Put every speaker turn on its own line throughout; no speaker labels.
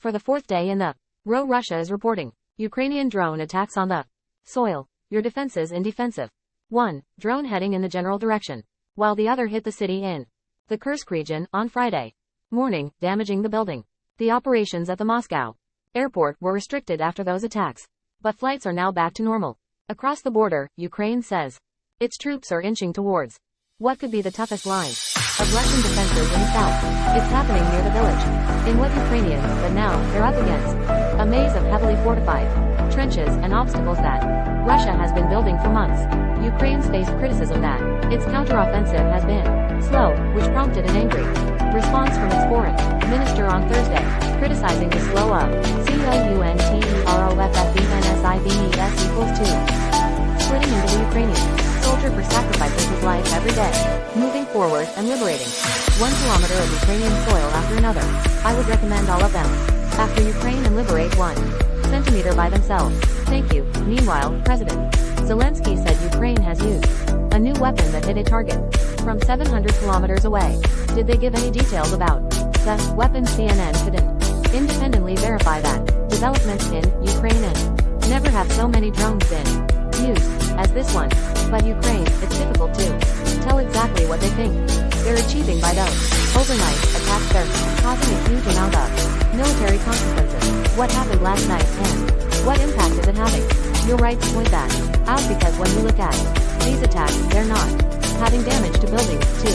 For the fourth day in the row, Russia is reporting Ukrainian drone attacks on the soil. Your defenses in defensive. One drone heading in the general direction, while the other hit the city in the Kursk region on Friday morning, damaging the building. The operations at the Moscow airport were restricted after those attacks, but flights are now back to normal. Across the border, Ukraine says its troops are inching towards what could be the toughest line of Russian defenses in the south. It's happening near the village, in what Ukrainians, but now, they're up against a maze of heavily fortified trenches and obstacles that Russia has been building for months. Ukraine's faced criticism that its counteroffensive has been slow, which prompted an angry response from its foreign minister on Thursday, criticizing the slow of COUNTEROFFENSIVES splitting into the Ukrainian soldier for sacrificing his life every day, moving forward and liberating 1 kilometer of Ukrainian soil after another. I would recommend all of them after Ukraine and liberate 1 centimeter by themselves. Thank you. Meanwhile, President Zelensky said Ukraine has used a new weapon that hit a target from 700 kilometers away. Did they give any details about the weapon? CNN couldn't independently verify that. Developments in Ukraine and never have so many drones been used as this one. But Ukraine, it's difficult to tell exactly what they think they're achieving by those overnight attacks. They're causing a huge amount of military consequences. What happened last night and what impact is it having? You're right to point that out, because when you look at these attacks, they're not having damage to buildings, to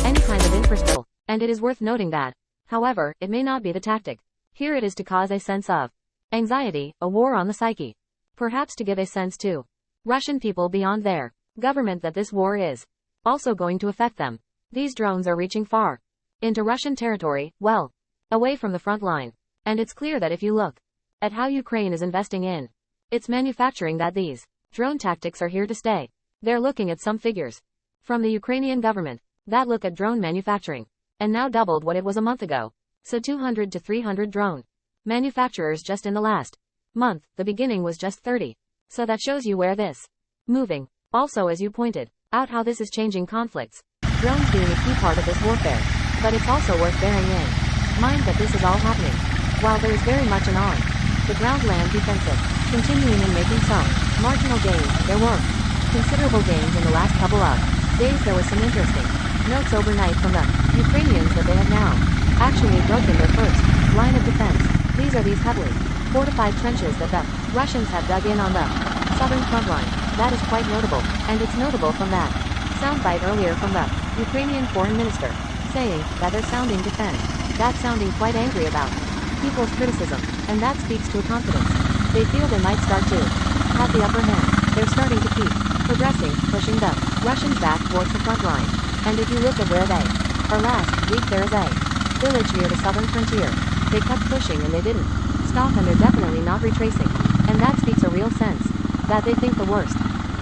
any kind of infrastructure. And it is worth noting that, however, it may not be the tactic. Here it is to cause a sense of anxiety, a war on the psyche. Perhaps to give a sense to Russian people beyond their government that this war is also going to affect them. These drones are reaching far into Russian territory, well away from the front line. And it's clear that if you look at how Ukraine is investing in its manufacturing, that these drone tactics are here to stay. They're looking at some figures from the Ukrainian government that look at drone manufacturing, and now doubled what it was a month ago. So 200 to 300 drone manufacturers just in the last month. The beginning was just 30. So that shows you where this moving. Also, as you pointed out, how this is changing conflicts. Drones being a key part of this warfare. But it's also worth bearing in mind that this is all happening while there is very much an on the ground-land defensive continuing and making some marginal gains. There were considerable gains in the last couple of days. There was some interesting notes overnight from the Ukrainians that they have now actually broken their first line of defense. These are these heavily fortified trenches that the Russians have dug in on the southern front line. That is quite notable, and it's notable from that soundbite earlier from the Ukrainian foreign minister, saying that they're sounding defense. That's sounding quite angry about people's criticism, and that speaks to a confidence. They feel they might start to have the upper hand. They're starting to keep progressing, pushing the Russians back towards the front line. And if you look at where they are last week, there is a village near the southern frontier. They kept pushing and they didn't stop, and they're definitely not retracing. And that speaks a real sense that they think the worst,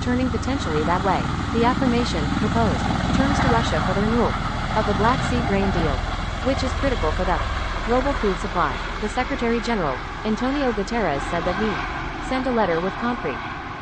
turning potentially that way. The affirmation proposed turns to Russia for the renewal of the Black Sea grain deal, which is critical for the global food supply. The Secretary General, Antonio Guterres, said that he sent a letter with concrete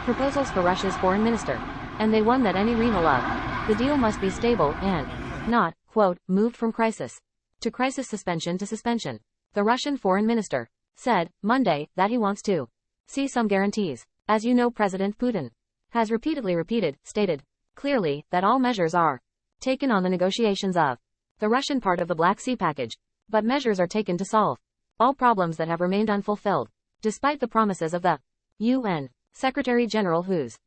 proposals for Russia's foreign minister, and they won that any renewal of the deal must be stable and not, quote, moved from crisis to crisis, suspension to suspension. The Russian foreign minister said Monday that he wants to see some guarantees. As you know, President Putin has repeatedly stated clearly that all measures are taken on the negotiations of the Russian part of the Black Sea package, but measures are taken to solve all problems that have remained unfulfilled, despite the promises of the UN Secretary General, whose